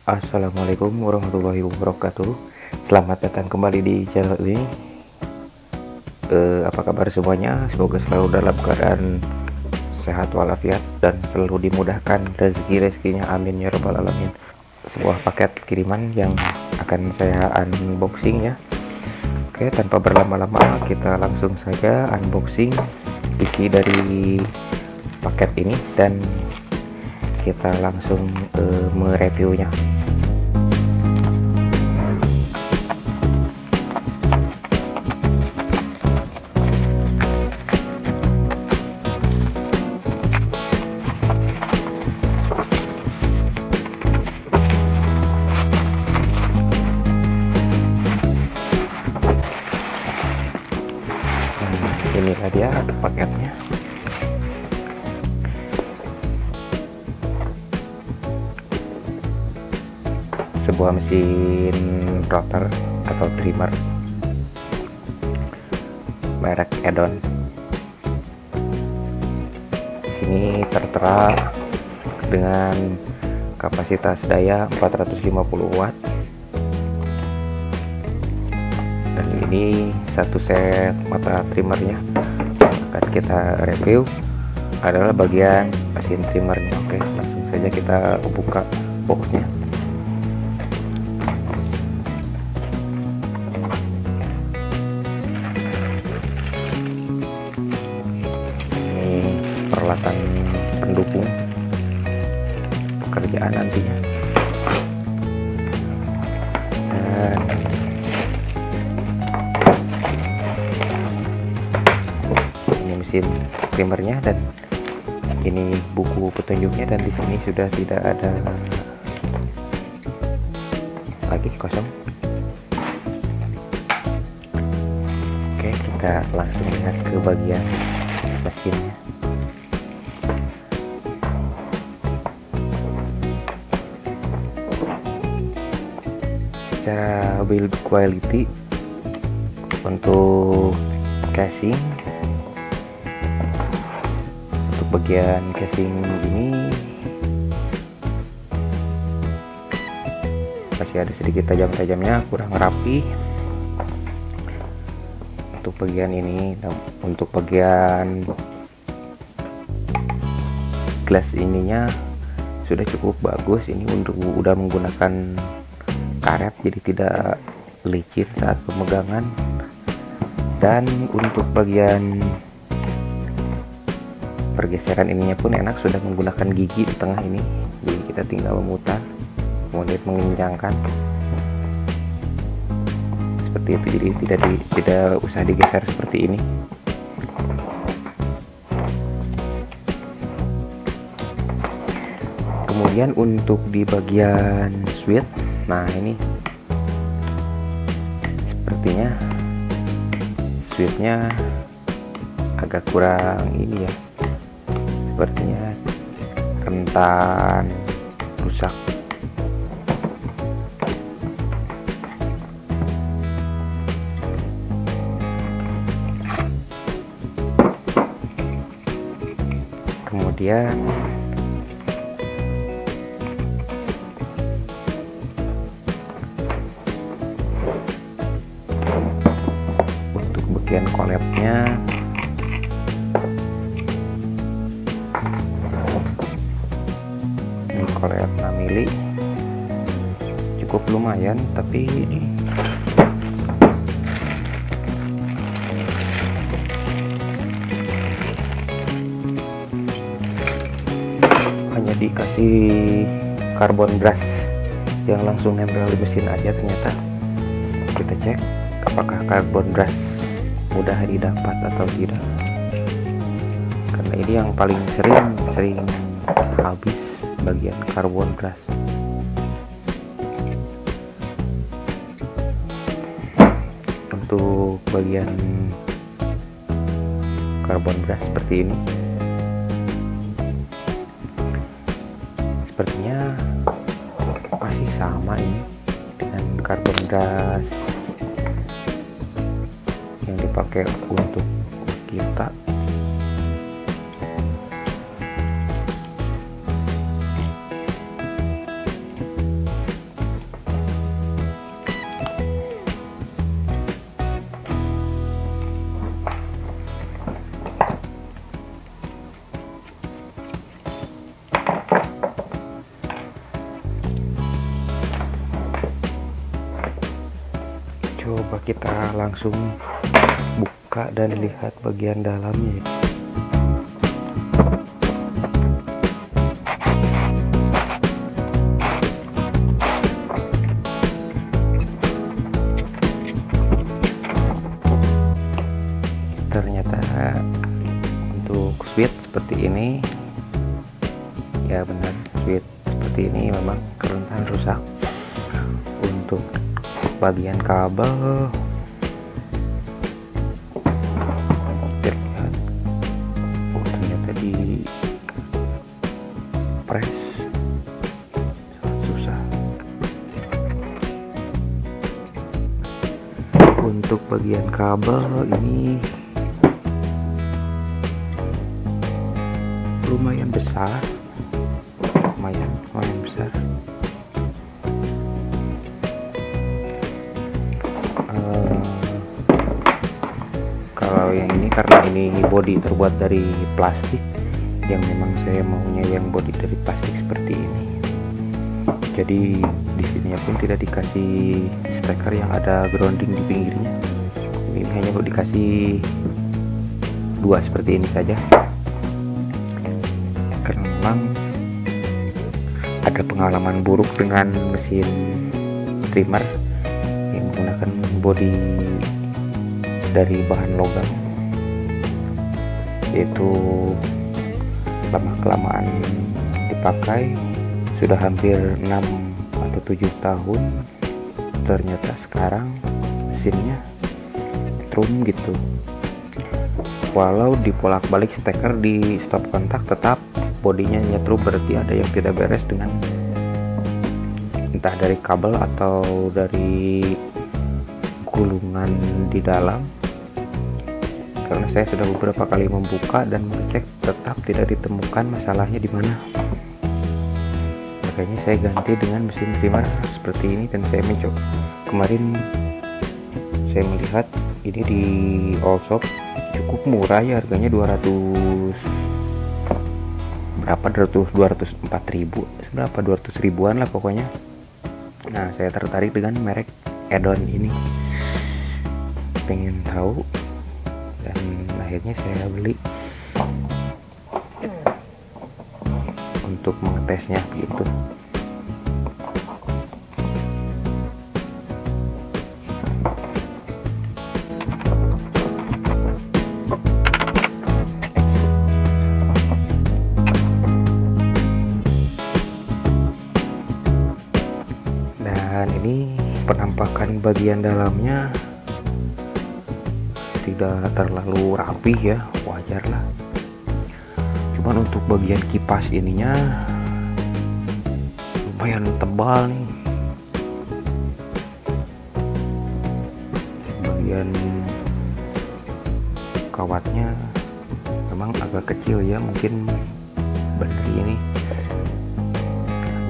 Assalamualaikum warahmatullahi wabarakatuh. Selamat datang kembali di channel ini. Apa kabar semuanya? Semoga selalu dalam keadaan sehat walafiat dan selalu dimudahkan rezekinya, amin ya rabbal alamin. Sebuah paket kiriman yang akan saya unboxing ya. Oke, tanpa berlama-lama kita langsung saja unboxing isi dari paket ini dan kita langsung mereviewnya. Inilah dia paketnya. Sebuah mesin rotor atau trimmer merek Edon. Ini tertera dengan kapasitas daya 450 watt. Dan ini satu set mata trimmernya akan kita review adalah bagian mesin trimmernya. Oke, langsung saja kita buka boxnya. Ini peralatan pendukung pekerjaan nantinya. Dan mesin trimmernya, dan ini buku petunjuknya, dan di sini sudah tidak ada lagi, kosong. Oke, kita langsung lihat ke bagian mesinnya. Secara build quality untuk casing, bagian casing ini masih ada sedikit tajam-tajamnya, kurang rapi. Untuk bagian ini, untuk bagian glass ininya sudah cukup bagus. Ini udah menggunakan karet, jadi tidak licin saat pemegangan. Dan untuk bagian pergeseran ininya pun enak, sudah menggunakan gigi di tengah ini, jadi kita tinggal memutar kemudian mengencangkan seperti itu, jadi tidak usah digeser seperti ini. Kemudian untuk di bagian switch, nah ini sepertinya switchnya agak kurang ini ya, sepertinya rentan rusak. Kemudian untuk bagian kolabnya, kolab 6 mili cukup lumayan, tapi ini hanya dikasih karbon brush yang langsung nempel di mesin aja. Ternyata kita cek apakah karbon brush mudah didapat atau tidak, karena ini yang paling sering habis bagian karbon brush. Untuk untuk bagian karbon brush seperti ini, sepertinya masih sama ini dengan karbon brush yang dipakai untuk kita. Coba kita langsung buka dan lihat bagian dalamnya. Ternyata untuk switch seperti ini, ya benar, switch seperti ini memang rentan rusak. Untuk bagian kabel terlihat, ternyata di press susah. Untuk bagian kabel ini lumayan besar, lumayan besar. Kalau yang ini karena ini body terbuat dari plastik, yang memang saya maunya yang body dari plastik seperti ini. Jadi di sini pun tidak dikasih steker yang ada grounding di pinggirnya. Ini hanya dikasih dua seperti ini saja. Karena memang ada pengalaman buruk dengan mesin trimmer yang menggunakan body dari bahan logam, yaitu lama-kelamaan dipakai sudah hampir 6 atau 7 tahun, ternyata sekarang mesinnya trum gitu. Walau dibolak-balik steker di stop kontak, tetap bodinya nyetrum, berarti ada yang tidak beres dengan entah dari kabel atau dari gulungan di dalam. Karena saya sudah beberapa kali membuka dan mengecek, tetap tidak ditemukan masalahnya di mana. Makanya saya ganti dengan mesin trimmer seperti ini, dan saya mencoba. Kemarin saya melihat ini di Allshop cukup murah ya, harganya 200 berapa, 204 ribu berapa, 200 ribuan lah pokoknya. Nah, saya tertarik dengan merek Edon ini, pengen tahu, dan akhirnya saya beli untuk mengetesnya begitu. Dan ini penampakan bagian dalamnya tidak terlalu rapi ya, wajar lah. Cuman untuk bagian kipas ininya lumayan tebal nih. Bagian kawatnya memang agak kecil ya, mungkin bateri ini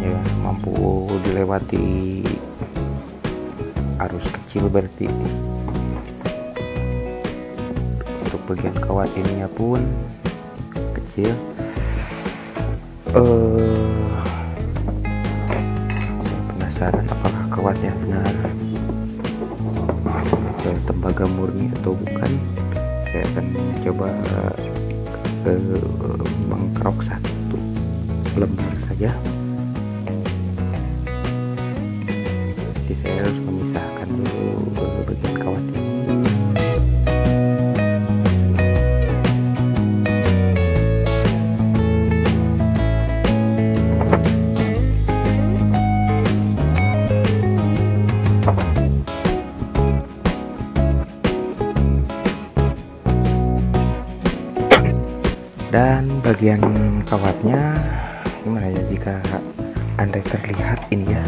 hanya mampu dilewati arus kecil berarti. Bagian kawat ininya pun kecil. Penasaran apakah kawatnya benar tembaga murni atau bukan. Saya akan coba mengkerok satu lembar saja. Jadi saya harus memisahkan dulu bagian kawat ini. Dan bagian kawatnya gimana ya, jika Anda terlihat ini ya,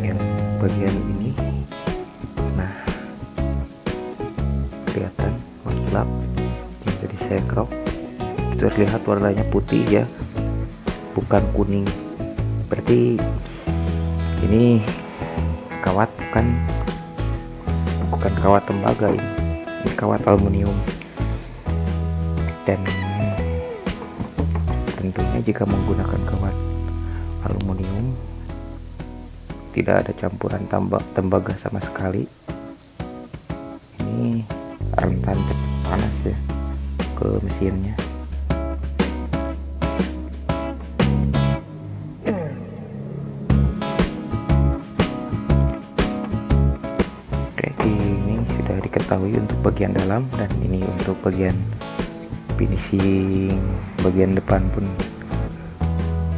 yang bagian ini, nah kelihatan gelap jadi saya crop, terlihat warnanya putih ya, bukan kuning. Berarti ini kawat bukan kawat tembaga, ini kawat aluminium. Dan tentunya jika menggunakan kawat aluminium tidak ada campuran tembaga sama sekali, ini rentan panas ya ke mesinnya. Oke, ini sudah diketahui untuk bagian dalam, dan ini untuk bagian finishing bagian depan pun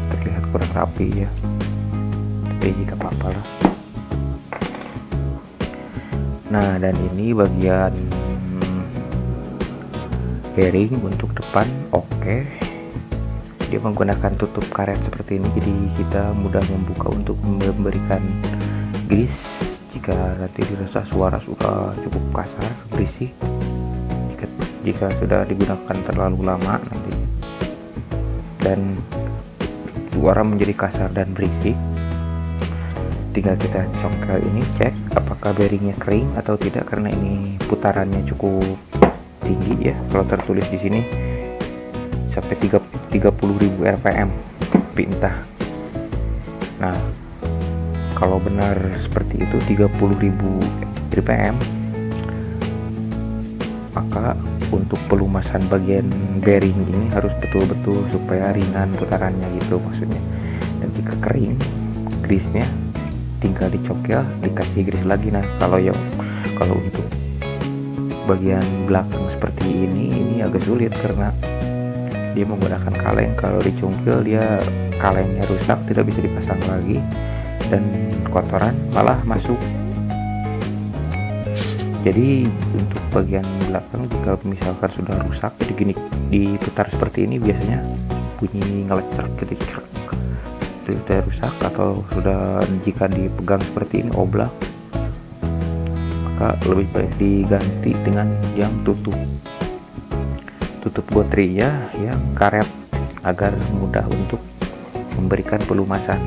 terlihat kurang rapi ya, tapi jika apa-apa lah. Nah, dan ini bagian bearing untuk depan. Oke, dia menggunakan tutup karet seperti ini, jadi kita mudah membuka untuk memberikan grease jika nanti dirasa suara sudah cukup kasar, berisik. Jika sudah digunakan terlalu lama nanti dan suara menjadi kasar dan berisik, tinggal kita congkel ini, cek apakah bearingnya kering atau tidak, karena ini putarannya cukup tinggi ya. Kalau tertulis di sini sampai 30.000 rpm pintah. Nah, kalau benar seperti itu 30.000 rpm, maka untuk pelumasan bagian bearing ini harus betul-betul supaya ringan putarannya gitu maksudnya. Dan jika kering grease-nya tinggal dicongkel, dikasih grease lagi. Nah, kalau untuk bagian belakang seperti ini agak sulit karena dia menggunakan kaleng. Kalau dicongkel dia kalengnya rusak, tidak bisa dipasang lagi, dan kotoran malah masuk. Jadi untuk bagian belakang jika misalkan sudah rusak, jadi gini diputar seperti ini biasanya bunyi ngelecek gitu, itu sudah rusak. Atau sudah jika dipegang seperti ini oblak, maka lebih baik diganti dengan yang tutup gotri ya, yang karet, agar mudah untuk memberikan pelumasan.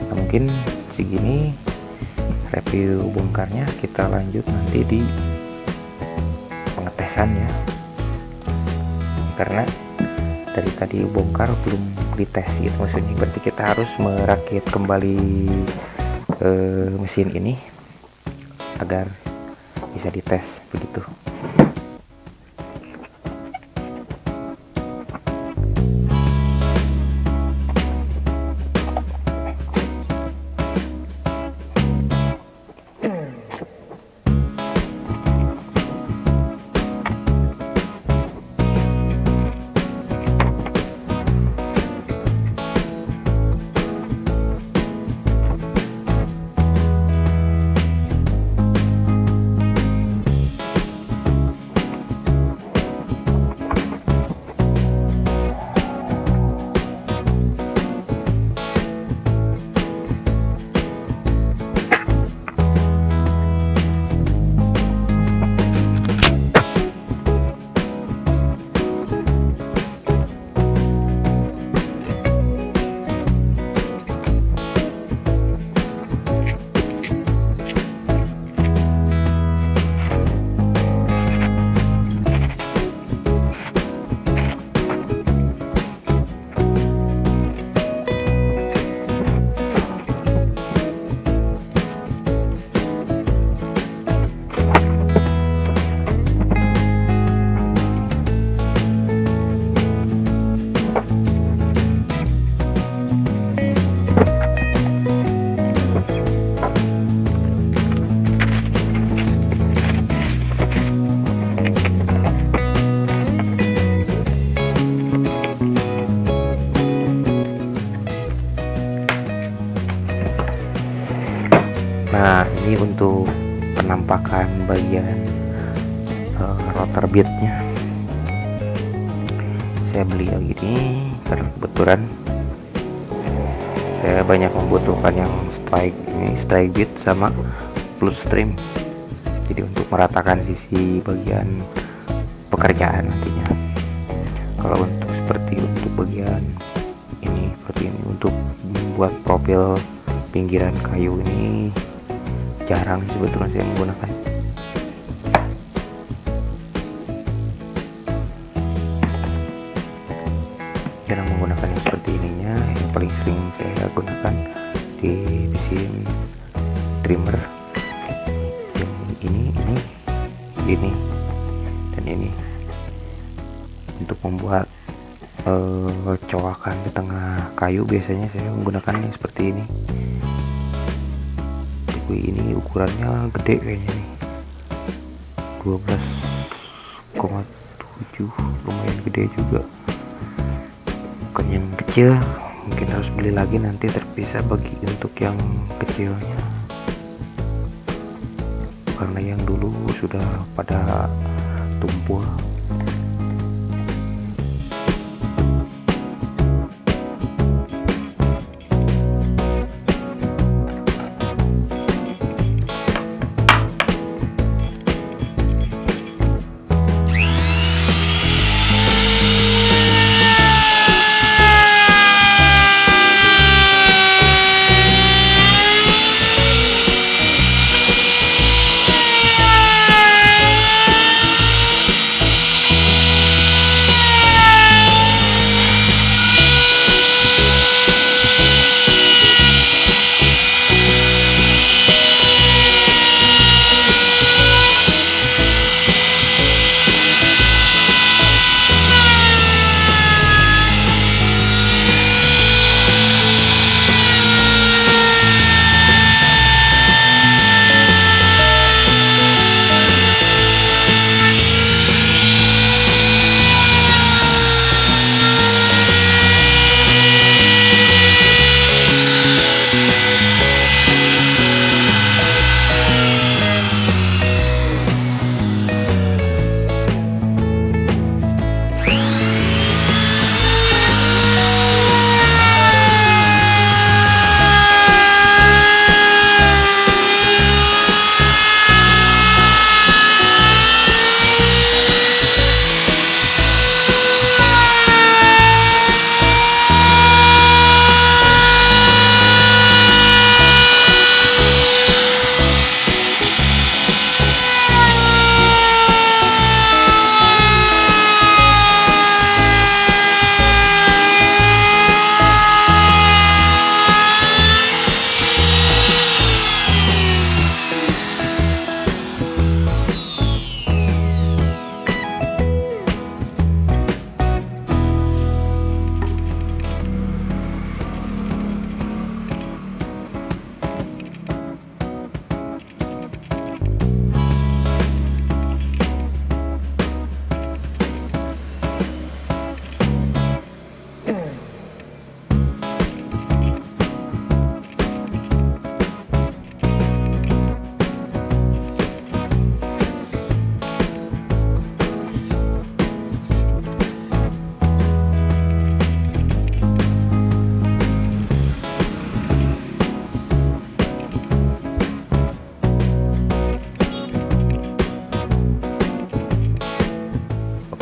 Nah, mungkin segini review bongkarnya, kita lanjut nanti di pengetesan ya, karena dari tadi bongkar belum dites gitu maksudnya. Berarti kita harus merakit kembali mesin ini agar bisa dites begitu. Nah, ini untuk penampakan bagian rotor beadnya. saya beli yang gini karena kebetulan saya banyak membutuhkan yang strike bit sama plus trim, jadi untuk meratakan sisi bagian pekerjaan nantinya. Kalau untuk bagian ini seperti ini, untuk membuat profil pinggiran kayu ini jarang sebetulnya saya menggunakan. Jarang menggunakan yang seperti ininya. Yang paling sering saya gunakan di mesin trimmer yang ini dan ini, untuk membuat coakan di tengah kayu. Biasanya saya menggunakan yang seperti ini. Ini ukurannya gede kayaknya nih, 12,7, lumayan gede juga, bukan yang kecil. Mungkin harus beli lagi nanti terpisah bagi untuk yang kecilnya, karena yang dulu sudah pada tumpul.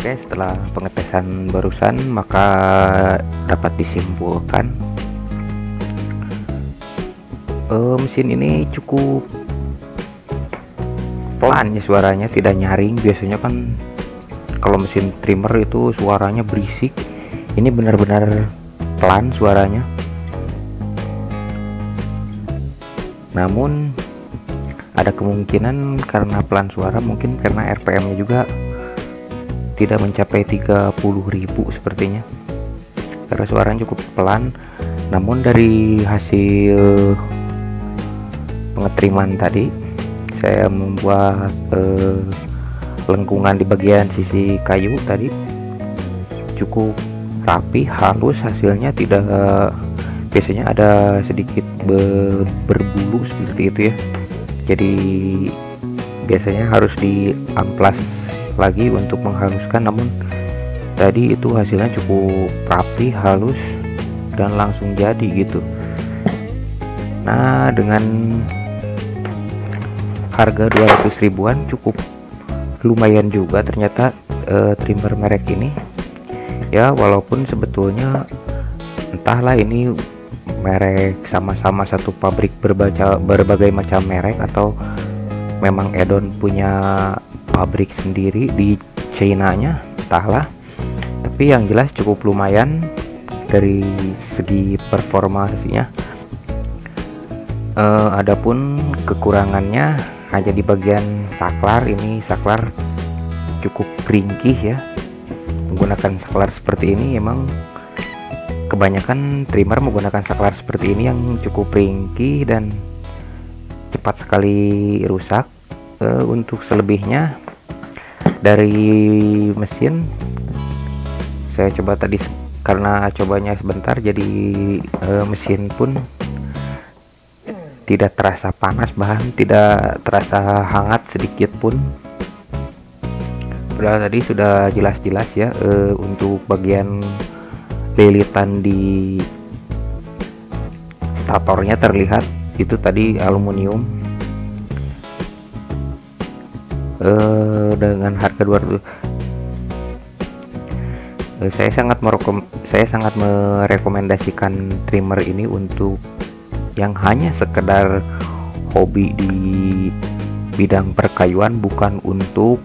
Oke, setelah pengetesan barusan maka dapat disimpulkan mesin ini cukup pelan ya suaranya, tidak nyaring. Biasanya kan kalau mesin trimmer itu suaranya berisik, ini benar-benar pelan suaranya. Namun ada kemungkinan karena pelan suara, mungkin karena RPM nya juga tidak mencapai 30.000 sepertinya, karena suaranya cukup pelan. Namun dari hasil pengetriman tadi, saya membuat lengkungan di bagian sisi kayu tadi cukup rapi, halus hasilnya, tidak biasanya ada sedikit berbulu seperti itu ya. Jadi biasanya harus diamplas lagi untuk menghaluskan, namun tadi itu hasilnya cukup rapi, halus, dan langsung jadi gitu. Nah, dengan harga 200 ribuan cukup lumayan juga ternyata trimmer merek ini ya, walaupun sebetulnya entahlah ini merek sama-sama satu pabrik berbagai macam merek, atau memang Edon punya pabrik sendiri di China-nya, entahlah. Tapi yang jelas cukup lumayan dari segi performasinya. Adapun kekurangannya hanya di bagian saklar. Ini saklar cukup ringkih ya. Menggunakan saklar seperti ini emang kebanyakan trimmer menggunakan saklar seperti ini yang cukup ringkih dan cepat sekali rusak. Untuk selebihnya dari mesin, saya coba tadi karena cobanya sebentar, jadi mesin pun tidak terasa panas, bahan tidak terasa hangat sedikit pun. Padahal tadi sudah jelas-jelas ya, untuk bagian lilitan di statornya terlihat itu tadi aluminium. Dengan harga 200, saya sangat merekomendasikan trimmer ini untuk yang hanya sekedar hobi di bidang perkayuan, bukan untuk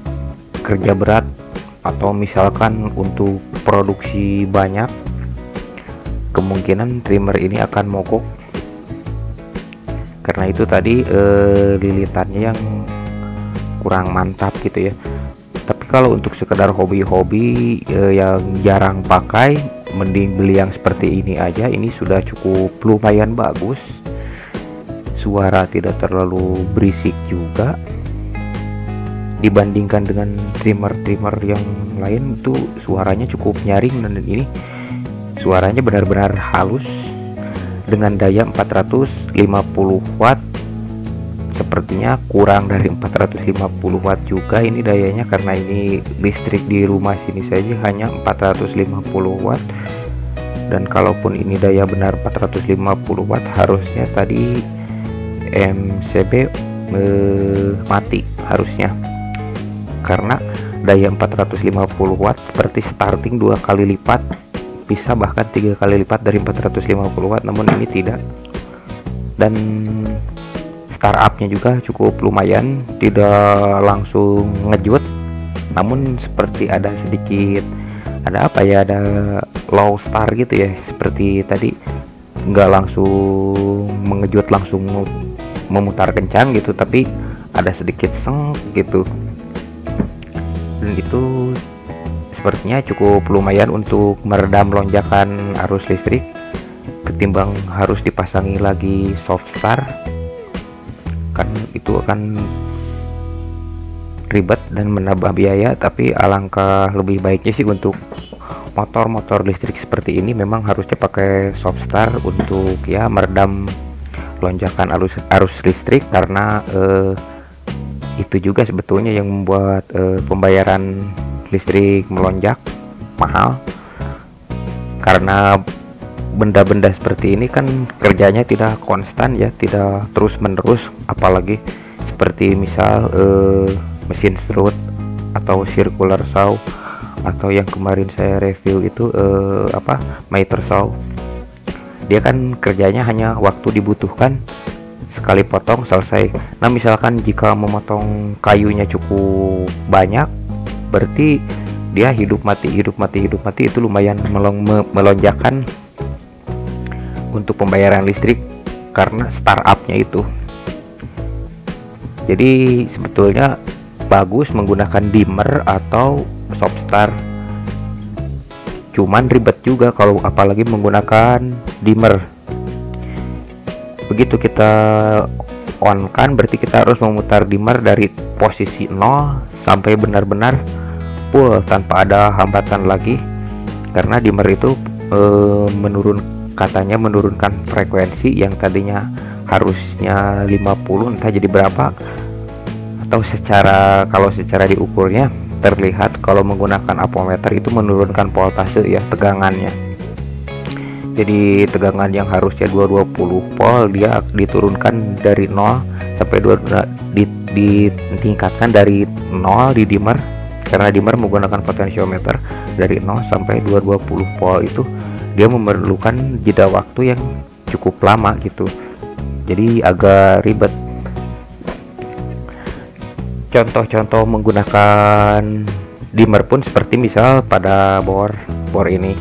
kerja berat atau misalkan untuk produksi banyak. Kemungkinan trimmer ini akan mogok karena itu tadi lilitannya yang kurang mantap gitu ya. Tapi kalau untuk sekedar hobi-hobi yang jarang pakai, mending beli yang seperti ini aja. Ini sudah cukup lumayan bagus, suara tidak terlalu berisik juga dibandingkan dengan trimmer-trimmer yang lain. Itu suaranya cukup nyaring, dan ini suaranya benar-benar halus dengan daya 450 watt. Sepertinya kurang dari 450 watt juga ini dayanya, karena ini listrik di rumah sini saja hanya 450 watt. Dan kalaupun ini daya benar 450 watt, harusnya tadi MCB mati harusnya, karena daya 450 watt berarti starting 2 kali lipat, bisa bahkan 3 kali lipat dari 450 watt, namun ini tidak. Dan startupnya juga cukup lumayan, tidak langsung ngejut, namun seperti ada sedikit, ada apa ya, ada low start gitu ya, seperti tadi nggak langsung mengejut, langsung memutar kencang gitu, tapi ada sedikit seng gitu. Dan itu sepertinya cukup lumayan untuk meredam lonjakan arus listrik, ketimbang harus dipasangi lagi soft start, kan itu akan ribet dan menambah biaya. Tapi alangkah lebih baiknya sih untuk motor-motor listrik seperti ini memang harusnya pakai soft start untuk ya meredam lonjakan arus listrik, karena itu juga sebetulnya yang membuat pembayaran listrik melonjak mahal, karena benda-benda seperti ini kan kerjanya tidak konstan ya, tidak terus menerus, apalagi seperti misal mesin serut atau circular saw, atau yang kemarin saya review itu miter saw. Dia kan kerjanya hanya waktu dibutuhkan, sekali potong selesai. Nah misalkan jika memotong kayunya cukup banyak, berarti dia hidup mati itu lumayan melonjakkan untuk pembayaran listrik karena startupnya itu. Jadi sebetulnya bagus menggunakan dimmer atau soft start, cuman ribet juga kalau apalagi menggunakan dimmer. Begitu kita on kan, berarti kita harus memutar dimmer dari posisi 0 sampai benar-benar full tanpa ada hambatan lagi, karena dimmer itu katanya menurunkan frekuensi yang tadinya harusnya 50 entah jadi berapa, atau kalau secara diukurnya terlihat kalau menggunakan apometer itu menurunkan voltase ya, tegangannya. Jadi tegangan yang harusnya 220 volt dia diturunkan dari 0 sampai 2, ditingkatkan dari 0 di dimmer, karena dimmer menggunakan potensiometer dari 0 sampai 220 volt. Itu dia memerlukan jeda waktu yang cukup lama gitu, jadi agak ribet. Contoh-contoh menggunakan dimmer pun seperti misal pada bor ini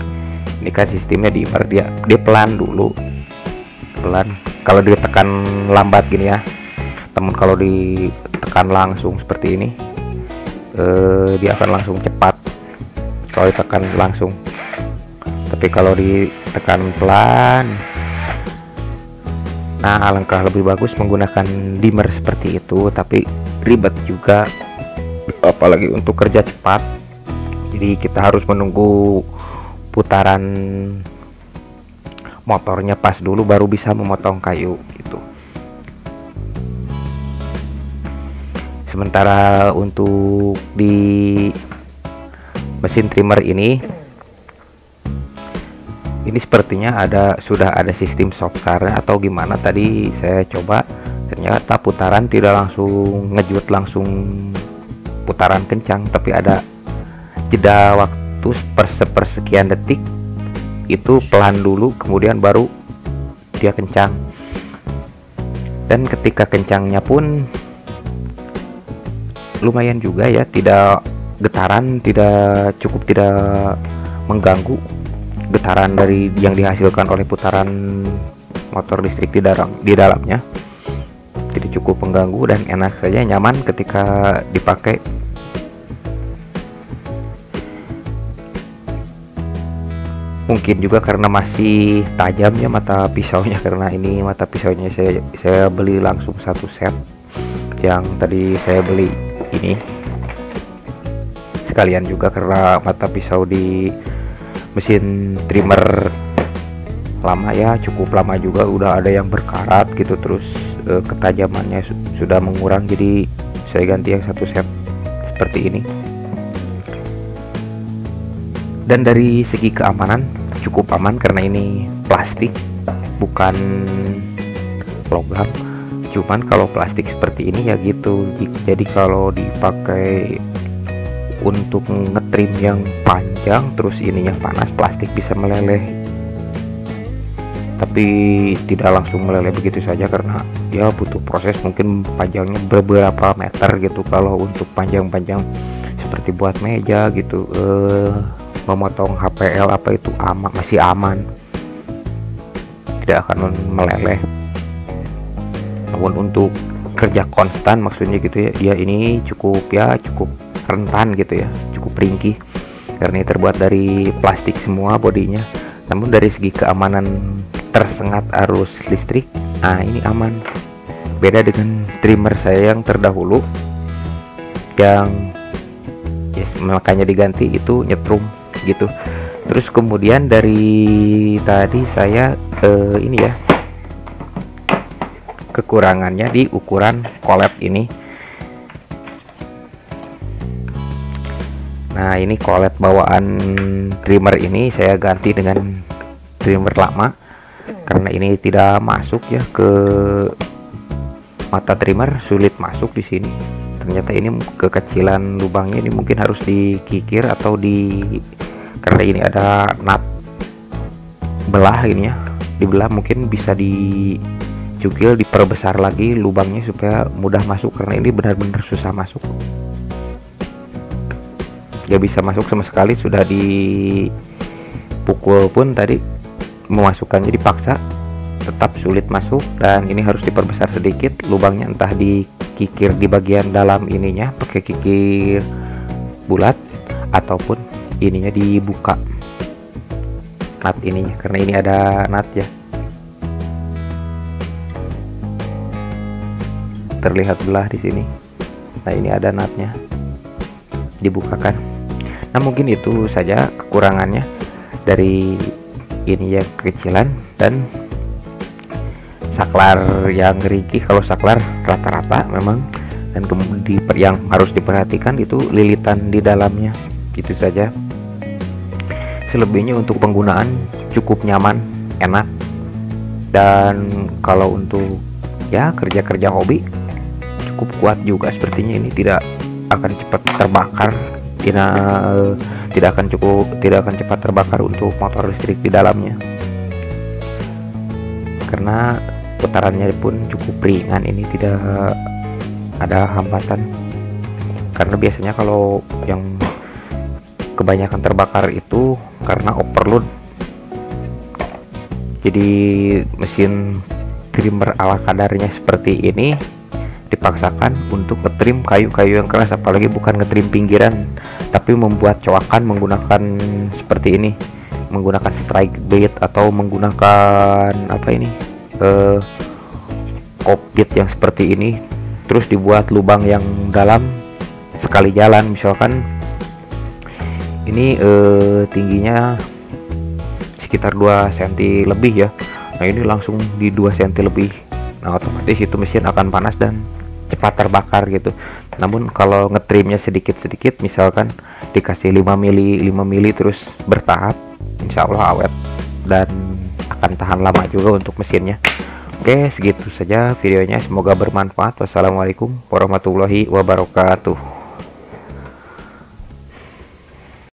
kan sistemnya dimmer, dia pelan dulu, pelan. Kalau ditekan lambat gini ya teman, kalau ditekan langsung seperti ini dia akan langsung cepat kalau ditekan langsung, tapi kalau ditekan pelan, nah alangkah lebih bagus menggunakan dimmer seperti itu. Tapi ribet juga, apalagi untuk kerja cepat, jadi kita harus menunggu putaran motornya pas dulu baru bisa memotong kayu gitu. Sementara untuk di mesin trimmer ini sepertinya sudah ada sistem sopsarnya atau gimana. Tadi saya coba, ternyata putaran tidak langsung ngejut langsung putaran kencang, tapi ada jeda waktu sepersekian detik, itu pelan dulu kemudian baru dia kencang. Dan ketika kencangnya pun lumayan juga ya, tidak getaran, tidak mengganggu getaran dari yang dihasilkan oleh putaran motor listrik di dalamnya. Jadi cukup mengganggu dan enak saja, nyaman ketika dipakai. Mungkin juga karena masih tajamnya mata pisaunya, karena ini mata pisaunya saya beli langsung satu set. Yang tadi saya beli ini sekalian juga karena mata pisau di mesin trimmer lama ya, cukup lama juga, udah ada yang berkarat gitu, terus ketajamannya sudah mengurang, jadi saya ganti yang satu set seperti ini. Dan dari segi keamanan cukup aman karena ini plastik bukan logam. Cuman kalau plastik seperti ini ya gitu, jadi kalau dipakai untuk ngetrim yang panjang terus ininya panas, plastik bisa meleleh. Tapi tidak langsung meleleh begitu saja karena dia butuh proses, mungkin panjangnya beberapa meter gitu. Kalau untuk panjang-panjang seperti buat meja gitu, memotong HPL apa itu masih aman, tidak akan meleleh. Namun untuk kerja konstan maksudnya gitu ya, ini cukup rentan gitu ya, cukup ringkih karena ini terbuat dari plastik semua bodinya. Namun dari segi keamanan tersengat arus listrik, nah ini aman. Beda dengan trimmer saya yang terdahulu yang makanya diganti itu nyetrum gitu. Terus kemudian dari tadi saya ini ya, kekurangannya di ukuran collet ini. Nah ini collet bawaan trimmer ini saya ganti dengan trimmer lama karena ini tidak masuk ya ke mata trimmer, sulit masuk di sini. Ternyata ini kekecilan lubangnya, ini mungkin harus dikikir atau karena ini ada nut belah ini ya, dibelah, mungkin bisa dicukil, diperbesar lagi lubangnya supaya mudah masuk, karena ini benar-benar susah masuk, gak bisa masuk sama sekali. Sudah dipukul pun tadi memasukkannya dipaksa tetap sulit masuk, dan ini harus diperbesar sedikit lubangnya, entah dikikir di bagian dalam ininya pakai kikir bulat ataupun ininya dibuka nut ininya, karena ini ada nut ya, terlihat belah di sini. Nah ini ada nutnya, dibukakan. Nah mungkin itu saja kekurangannya dari ini yang kekecilan. Dan saklar yang ringkih, kalau saklar rata-rata memang Dan kemudian yang harus diperhatikan itu lilitan di dalamnya. Gitu saja. Selebihnya untuk penggunaan cukup nyaman, enak, dan kalau untuk ya kerja-kerja hobi cukup kuat juga. Sepertinya ini tidak akan cepat terbakar, tidak akan cepat terbakar untuk motor listrik di dalamnya, karena putarannya pun cukup ringan. Ini tidak ada hambatan, karena biasanya kalau yang kebanyakan terbakar itu karena overload. Jadi mesin trimmer ala kadarnya seperti ini dipaksakan untuk ngetrim kayu-kayu yang keras, apalagi bukan ngetrim pinggiran, tapi membuat coakan menggunakan seperti ini, menggunakan strike blade atau menggunakan apa ini, kopit yang seperti ini, terus dibuat lubang yang dalam sekali jalan. Misalkan ini tingginya sekitar 2 cm lebih ya, nah ini langsung di 2 cm lebih. Nah otomatis itu mesin akan panas dan cepat terbakar gitu. Namun kalau ngetrimnya sedikit-sedikit, misalkan dikasih 5 mili terus bertahap, insya Allah awet dan akan tahan lama juga untuk mesinnya. Oke, segitu saja videonya, semoga bermanfaat. Wassalamualaikum warahmatullahi wabarakatuh.